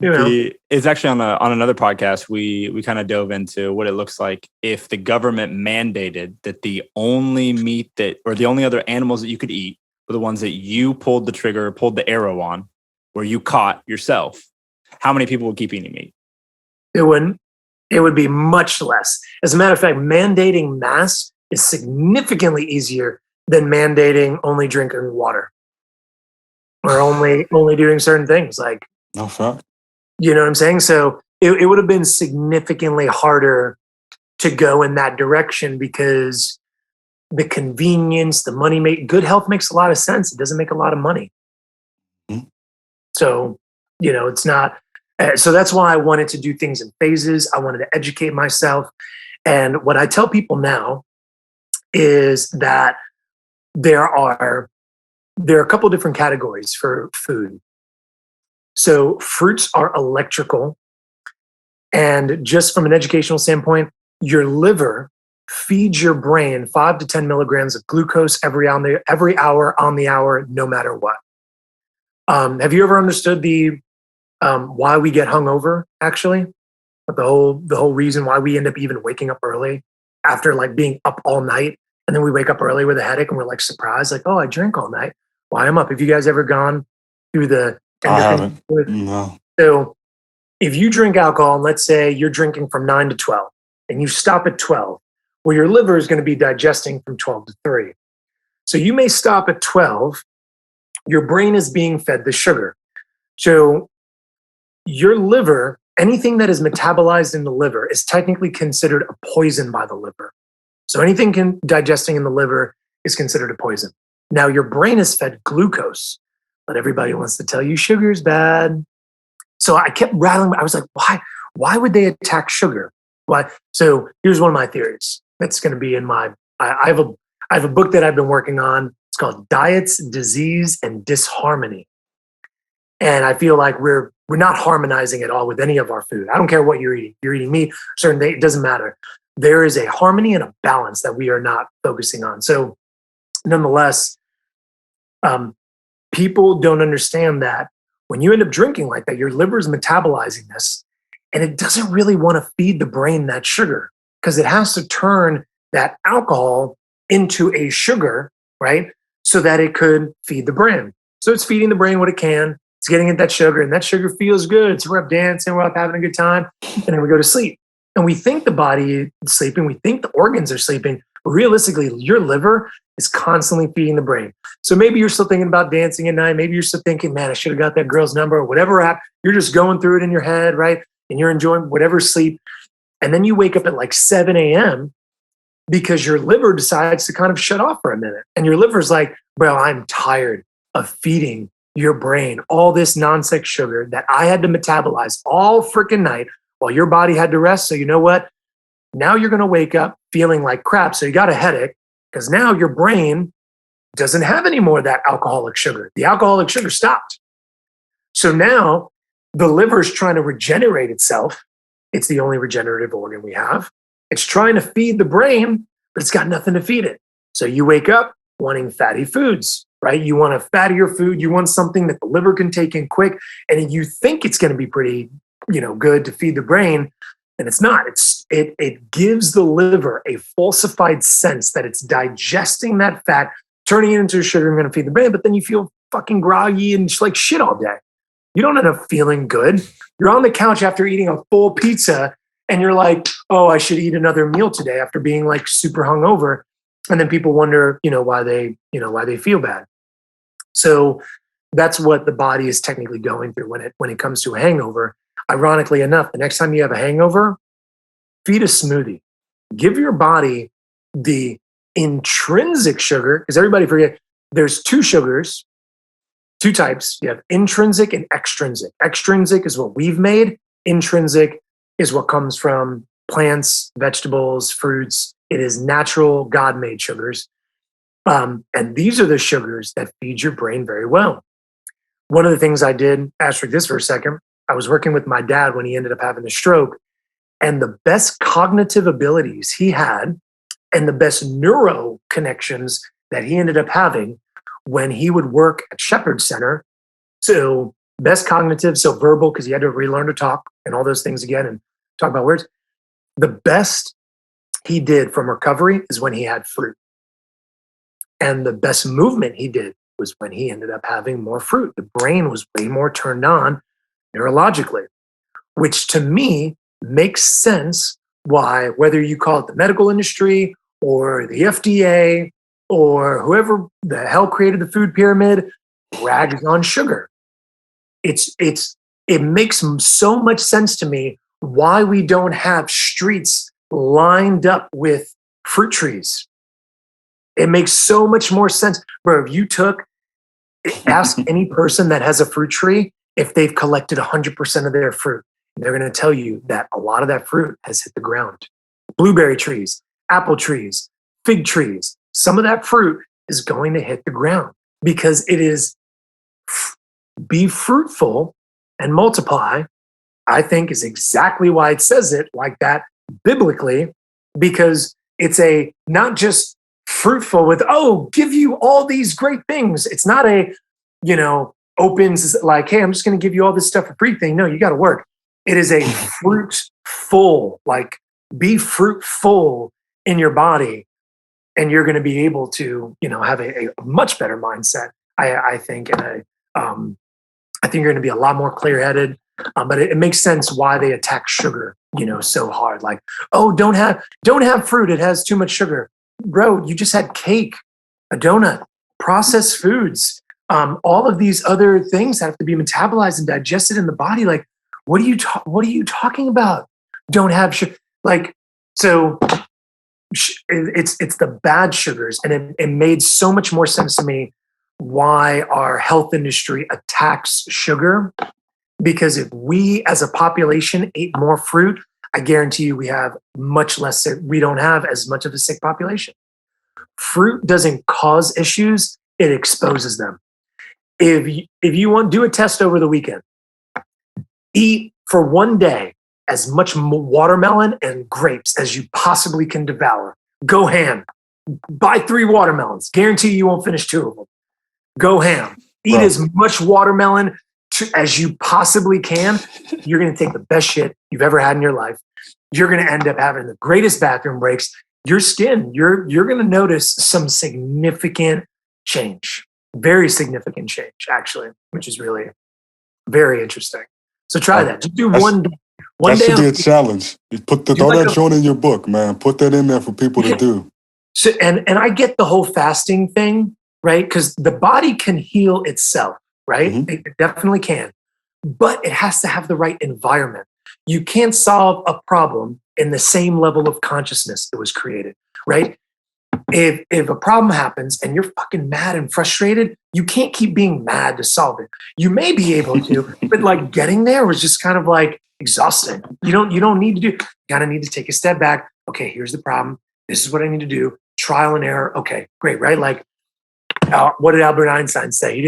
It's actually on another podcast. We kind of dove into what it looks like if the government mandated that the only meat or the only other animals that you could eat were the ones that you pulled the arrow on, where you caught yourself. How many people would keep eating meat? It wouldn't. It would be much less. As a matter of fact, mandating mass is significantly easier than mandating only drinking water or only doing certain things. Like, no fuck. You know what I'm saying? So it would have been significantly harder to go in that direction because the convenience, the money, good health makes a lot of sense. It doesn't make a lot of money. Mm-hmm. So, it's not. So that's why I wanted to do things in phases. I wanted to educate myself. And what I tell people now is that there are a couple different categories for food. So fruits are electrical. And just from an educational standpoint, your liver feeds your brain 5 to 10 milligrams of glucose every hour on the hour, no matter what. Have you ever understood the why we get hungover, actually? But the whole reason why we end up even waking up early after like being up all night, and then we wake up early with a headache and we're like surprised, like, oh, I drank all night. Why I'm up. Have you guys ever gone through the I haven't. No. So if you drink alcohol, and let's say you're drinking from 9 to 12 and you stop at 12, well, your liver is going to be digesting from 12 to 3. So you may stop at 12. Your brain is being fed the sugar. So your liver, anything that is metabolized in the liver is technically considered a poison by the liver. So anything digesting in the liver is considered a poison. Now your brain is fed glucose, but everybody wants to tell you sugar is bad. So I kept rattling. I was like, why would they attack sugar? Why? So here's one of my theories. That's going to be in I have a book that I've been working on. It's called Diets, Disease, and Disharmony. And I feel like we're not harmonizing at all with any of our food. I don't care what you're eating. You're eating meat, certain day, it doesn't matter. There is a harmony and a balance that we are not focusing on. So nonetheless, people don't understand that when you end up drinking like that, your liver is metabolizing this, and it doesn't really want to feed the brain that sugar because it has to turn that alcohol into a sugar, right? So that it could feed the brain. So it's feeding the brain what it can. It's getting at that sugar, and that sugar feels good. So we're up dancing, we're up having a good time, and then we go to sleep. And we think the body is sleeping, we think the organs are sleeping, but realistically, your liver is constantly feeding the brain. So maybe you're still thinking about dancing at night. Maybe you're still thinking, man, I should have got that girl's number or whatever app. You're just going through it in your head, right? And you're enjoying whatever sleep. And then you wake up at like 7 a.m. because your liver decides to kind of shut off for a minute. And your liver's like, bro, I'm tired of feeding your brain all this non-sex sugar that I had to metabolize all freaking night while your body had to rest. So you know what? Now you're going to wake up feeling like crap. So you got a headache because now your brain doesn't have any more of that alcoholic sugar. The alcoholic sugar stopped. So now the liver is trying to regenerate itself. It's the only regenerative organ we have. It's trying to feed the brain, but it's got nothing to feed it. So you wake up wanting fatty foods, right? You want a fattier food. You want something that the liver can take in quick. And you think it's going to be pretty, good to feed the brain. And it's not. It gives the liver a falsified sense that it's digesting that fat, turning it into sugar and going to feed the brain. But then you feel fucking groggy and just like shit all day. You don't end up feeling good. You're on the couch after eating a full pizza and you're like, oh, I should eat another meal today after being like super hungover. And then people wonder, why they feel bad. So that's what the body is technically going through when it comes to a hangover. Ironically enough, the next time you have a hangover, feed a smoothie. Give your body the intrinsic sugar, because everybody forget there's two sugars, two types. You have intrinsic and extrinsic. Extrinsic is what we've made. Intrinsic is what comes from plants, vegetables, fruits. It is natural, God-made sugars. And these are the sugars that feed your brain very well. One of the things I did, asterisk this for a second, I was working with my dad when he ended up having a stroke, and the best cognitive abilities he had and the best neuro connections that he ended up having when he would work at Shepherd Center. So best cognitive, so verbal, because he had to relearn to talk and all those things again and talk about words. The best he did from recovery is when he had fruit. And the best movement he did was when he ended up having more fruit. The brain was way more turned on neurologically, which to me makes sense why, whether you call it the medical industry or the FDA or whoever the hell created the food pyramid, rags on sugar. It makes so much sense to me why we don't have streets lined up with fruit trees. It makes so much more sense. Bro, if you ask any person that has a fruit tree if they've collected 100% of their fruit, they're going to tell you that a lot of that fruit has hit the ground. Blueberry trees, apple trees, fig trees, some of that fruit is going to hit the ground because it is be fruitful and multiply, I think is exactly why it says it like that biblically, because it's a not just fruitful with, oh, give you all these great things. It's not a, opens like, hey, I'm just going to give you all this stuff for free thing. No, you got to work. It is a fruitful, like be fruitful in your body. And you're going to be able to, have a much better mindset, I think. And I think you're going to be a lot more clear-headed. But it makes sense why they attack sugar, so hard. Like, oh, don't have fruit. It has too much sugar. Bro, you just had cake, a donut, processed foods, all of these other things have to be metabolized and digested in the body. Like, what are you talking about? Don't have sugar. Like, so it's the bad sugars. And it made so much more sense to me why our health industry attacks sugar. Because if we as a population ate more fruit, I guarantee you we have much less, we don't have as much of a sick population. Fruit doesn't cause issues, it exposes them. If you want, do a test over the weekend. Eat for one day as much watermelon and grapes as you possibly can devour. Go ham. Buy 3 watermelons. Guarantee you won't finish 2 of them. Go ham. Eat as much watermelon as you possibly can. You're going to take the best shit you've ever had in your life. You're going to end up having the greatest bathroom breaks. Your skin, you're going to notice some significant change, very significant change, actually, which is really very interesting. So try that. Just do one day. That should be a challenge. You throw that joint in your book, man. Put that in there for people to do. So, and I get the whole fasting thing, right? Because the body can heal itself, right? Mm-hmm. It definitely can. But it has to have the right environment. You can't solve a problem in the same level of consciousness that was created, right? If a problem happens and you're fucking mad and frustrated, you can't keep being mad to solve it. You may be able to, but like getting there was just kind of like exhausting. You don't need to do, you gotta need to take a step back. Okay, here's the problem. This is what I need to do. Trial and error. Okay, great, right? Like, what did Albert Einstein say? He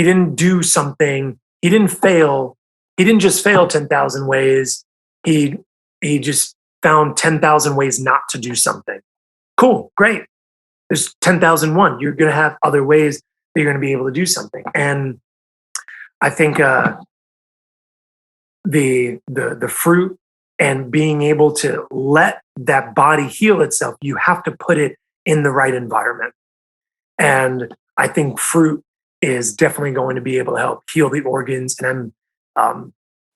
didn't do something. He didn't fail. He didn't just fail 10,000 ways. He just found 10,000 ways not to do something. Cool, great. There's 10,001. You're going to have other ways that you're going to be able to do something. And I think the fruit and being able to let that body heal itself, you have to put it in the right environment. And I think fruit is definitely going to be able to help heal the organs. And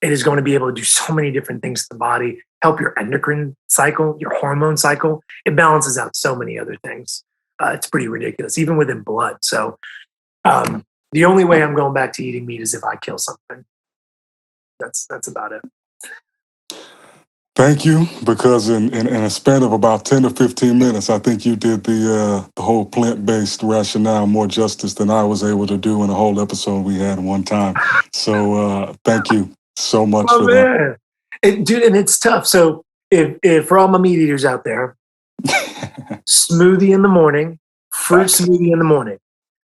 it is going to be able to do so many different things to the body, help your endocrine cycle, your hormone cycle. It balances out so many other things. It's pretty ridiculous, even within blood. So the only way I'm going back to eating meat is if I kill something. That's about it. Thank you, because in a span of about 10 to 15 minutes, I think you did the whole plant-based rationale more justice than I was able to do in a whole episode we had one time. So thank you so much for that. Dude, and it's tough. So if for all my meat eaters out there, smoothie in the morning, fruit smoothie in the morning,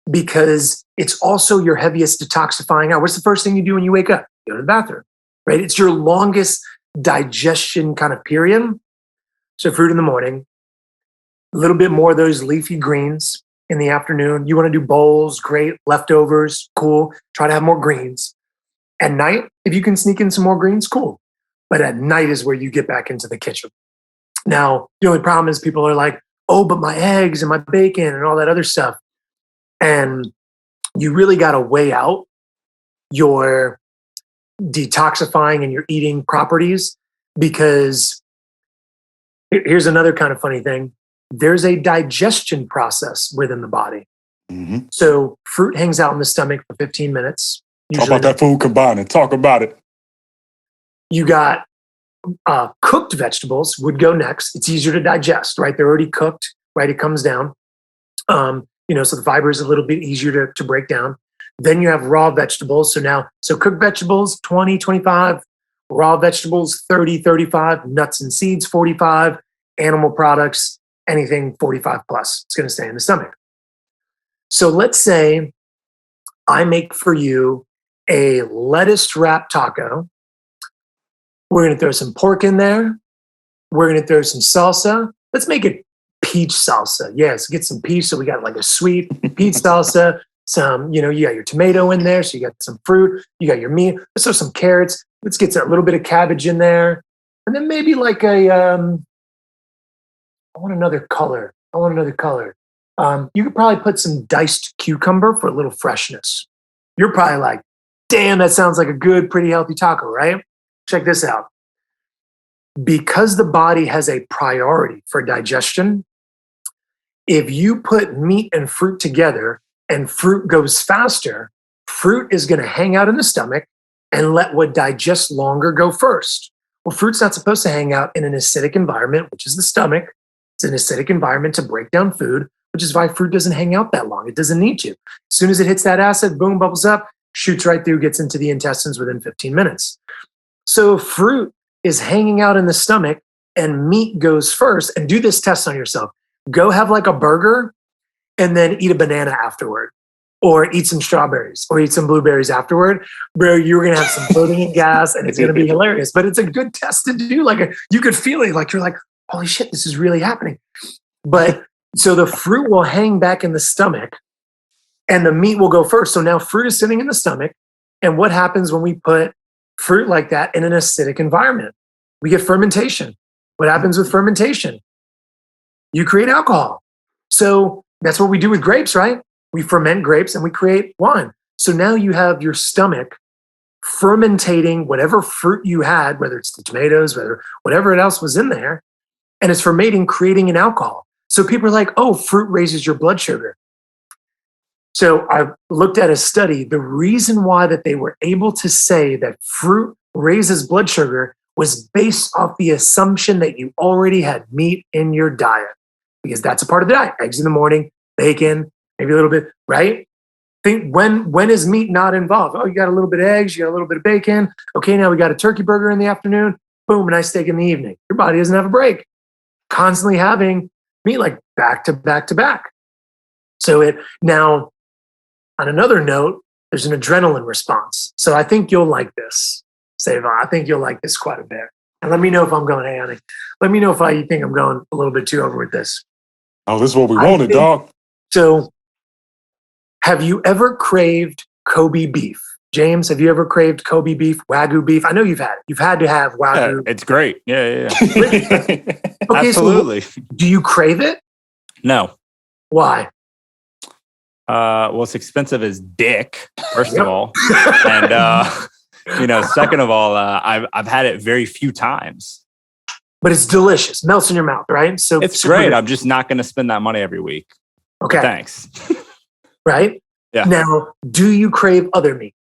because it's also your heaviest detoxifying hour. What's the first thing you do when you wake up? You go to the bathroom, right? It's your longest digestion kind of period. So fruit in the morning, a little bit more of those leafy greens in the afternoon. You want to do bowls, great. Leftovers, cool. Try to have more greens. At night, if you can sneak in some more greens, cool. But at night is where you get back into the kitchen. Now, the only problem is people are like, oh, but my eggs and my bacon and all that other stuff. And you really got to weigh out your detoxifying and your eating properties, because here's another kind of funny thing. There's a digestion process within the body. Mm-hmm. So fruit hangs out in the stomach for 15 minutes. Talk about that food combining. Talk about it. You got cooked vegetables would go next. It's easier to digest, right? They're already cooked, right? It comes down. So the fiber is a little bit easier to break down. Then you have raw vegetables. So cooked vegetables, 20, 25, raw vegetables, 30, 35, nuts and seeds, 45, animal products, anything 45 plus. It's going to stay in the stomach. So let's say I make for you a lettuce wrap taco. We're going to throw some pork in there. We're going to throw some salsa. Let's make it peach salsa. Yes, get some peach. So we got like a sweet peach salsa. You got your tomato in there. So you got some fruit. You got your meat. Let's throw some carrots. Let's get a little bit of cabbage in there. And then maybe like I want another color. You could probably put some diced cucumber for a little freshness. You're probably like, damn, that sounds like a good, pretty healthy taco, right? Check this out. Because the body has a priority for digestion, if you put meat and fruit together and fruit goes faster, fruit is going to hang out in the stomach and let what digests longer go first. Well, fruit's not supposed to hang out in an acidic environment, which is the stomach. It's an acidic environment to break down food, which is why fruit doesn't hang out that long. It doesn't need to. As soon as it hits that acid, boom, bubbles up, shoots right through, gets into the intestines within 15 minutes. So fruit is hanging out in the stomach and meat goes first. And do this test on yourself. Go have like a burger and then eat a banana afterward, or eat some strawberries or eat some blueberries afterward. Bro, you're going to have some bloating and gas and it's going to be hilarious. But it's a good test to do. You could feel it. You're like, holy shit, this is really happening. But so the fruit will hang back in the stomach and the meat will go first. So now fruit is sitting in the stomach. And what happens when we put fruit like that in an acidic environment? We get fermentation. What happens with fermentation? You create alcohol. So that's what we do with grapes, right? We ferment grapes and we create wine. So now you have your stomach fermentating whatever fruit you had, whether it's the tomatoes, whatever else was in there, and it's fermenting, creating an alcohol. So people are like, oh, fruit raises your blood sugar. So I looked at a study. The reason why that they were able to say that fruit raises blood sugar was based off the assumption that you already had meat in your diet, because that's a part of the diet. Eggs in the morning, bacon, maybe a little bit, right? Think when is meat not involved? Oh, you got a little bit of eggs, you got a little bit of bacon. Okay, now we got a turkey burger in the afternoon. Boom, a nice steak in the evening. Your body doesn't have a break. Constantly having meat like back to back to back. So now, on another note, there's an adrenaline response. So I think you'll like this, Sae'Von. I think you'll like this quite a bit. And let me know if I'm going, hey, honey, let me know if you think I'm going a little bit too over with this. Oh, this is what we wanted, dog. So have you ever craved Kobe beef? James, have you ever craved Kobe beef, Wagyu beef? I know you've had it. You've had to have Wagyu. Yeah, it's great. Yeah. Okay, Absolutely. So do you crave it? No. Why? Well, it's expensive as dick, first of all. And, second of all, I've had it very few times. But it's delicious. Melts in your mouth, right? So it's great. I'm just not going to spend that money every week. Okay. Thanks. Right? Yeah. Now, do you crave other meat?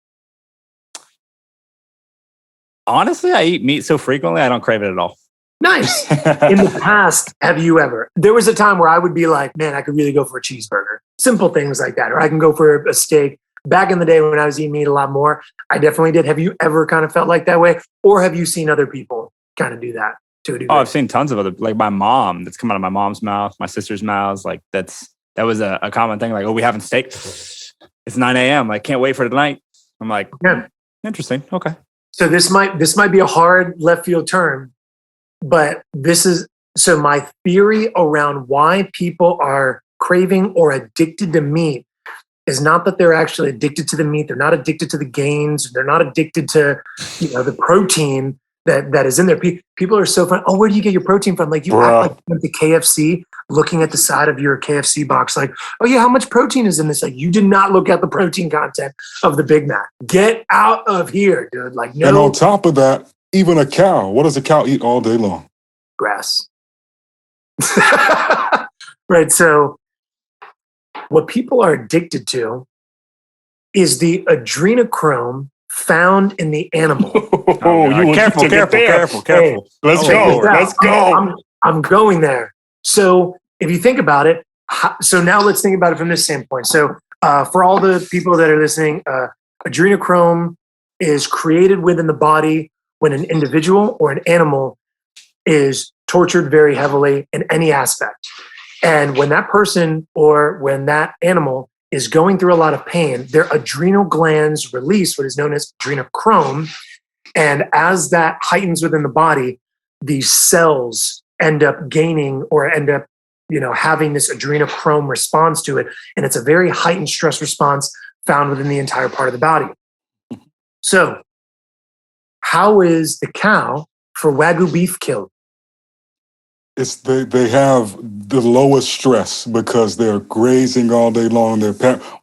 Honestly, I eat meat so frequently, I don't crave it at all. Nice. In the past, have you ever? There was a time where I would be like, man, I could really go for a cheeseburger. Simple things like that. Or I can go for a steak. Back in the day when I was eating meat a lot more, I definitely did. Have you ever kind of felt like that way? Or have you seen other people kind of do that to a degree? Oh, I've seen tons of other, like my mom, that's come out of my mom's mouth, my sister's mouths. Like that was a common thing. Like, oh, we having steak. It's 9 a.m. Like, can't wait for tonight. I'm like, yeah, interesting. Okay. So this might be a hard left field turn, but so my theory around why people are craving or addicted to meat is not that they're actually addicted to the meat. They're not addicted to the gains. They're not addicted to, the protein that is in there. People are so fun. Oh, where do you get your protein from? Like you act like you went to KFC, looking at the side of your KFC box, like, oh yeah, how much protein is in this? Like you did not look at the protein content of the Big Mac. Get out of here, dude. Like no. And on top of that, even a cow. What does a cow eat all day long? Grass. Right. So what people are addicted to is the adrenochrome found in the animal. Careful. Hey, Let's go. I'm going there. So if you think about it, so now let's think about it from this standpoint. So for all the people that are listening, adrenochrome is created within the body when an individual or an animal is tortured very heavily in any aspect. And when that person or when that animal is going through a lot of pain, their adrenal glands release what is known as adrenochrome. And as that heightens within the body, these cells end up gaining or end up, having this adrenochrome response to it. And it's a very heightened stress response found within the entire part of the body. So how is the cow for Wagyu beef killed? They have the lowest stress because they're grazing all day long.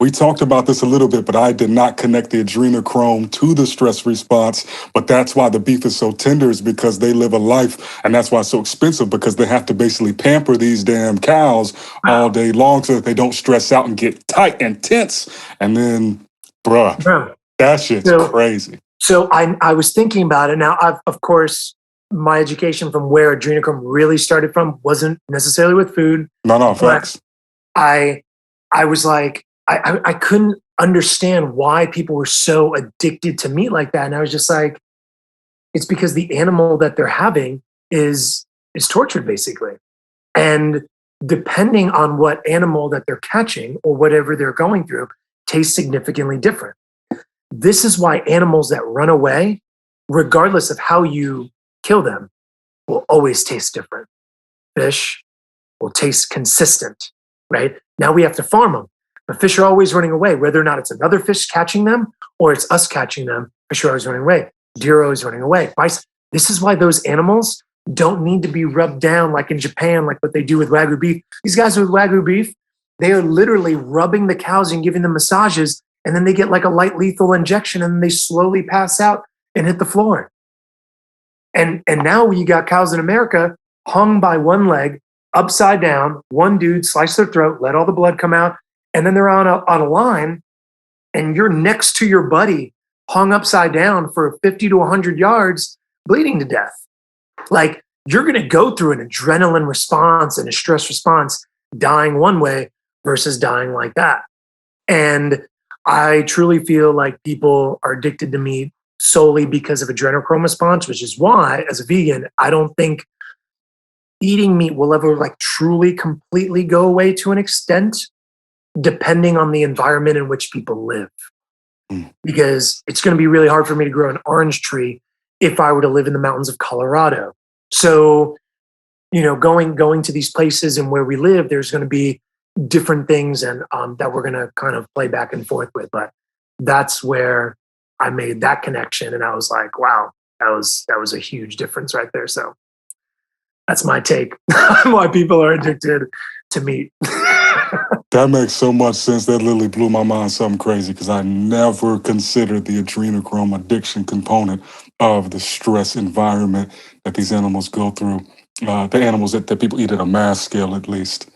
We talked about this a little bit, but I did not connect the adrenochrome to the stress response. But that's why the beef is so tender, is because they live a life, and that's why it's so expensive, because they have to basically pamper these damn cows all day long so that they don't stress out and get tight and tense. And then, that shit's crazy. So I was thinking about it. Now, of course, my education from where adrenochrome really started from wasn't necessarily with food. No, facts. I was like, I couldn't understand why people were so addicted to meat like that. And I was just like, it's because the animal that they're having is tortured, basically. And depending on what animal that they're catching or whatever they're going through, tastes significantly different. This is why animals that run away, regardless of how you kill them, will always taste different. Fish will taste consistent, right? Now we have to farm them, but fish are always running away, whether or not it's another fish catching them or it's us catching them. Fish are always running away. Deer are always running away. This is why those animals don't need to be rubbed down like in Japan, like what they do with Wagyu beef. These guys with Wagyu beef, they are literally rubbing the cows and giving them massages, and then they get like a light lethal injection, and then they slowly pass out and hit the floor. And now you got cows in America hung by one leg, upside down, one dude sliced their throat, let all the blood come out, and then they're on a line, and you're next to your buddy hung upside down for 50 to 100 yards, bleeding to death. Like, you're going to go through an adrenaline response and a stress response dying one way versus dying like that. And I truly feel like people are addicted to meat solely because of adrenochrome response, which is why, as a vegan, I don't think eating meat will ever like truly completely go away to an extent, depending on the environment in which people live. Because it's going to be really hard for me to grow an orange tree if I were to live in the mountains of Colorado. So, going to these places and where we live, there's going to be different things and that we're going to kind of play back and forth with. But that's where I made that connection, and I was like, wow, that was a huge difference right there. So that's my take on why people are addicted to meat. That makes so much sense. That literally blew my mind something crazy, because I never considered the adrenochrome addiction component of the stress environment that these animals go through, the animals that people eat at a mass scale, at least.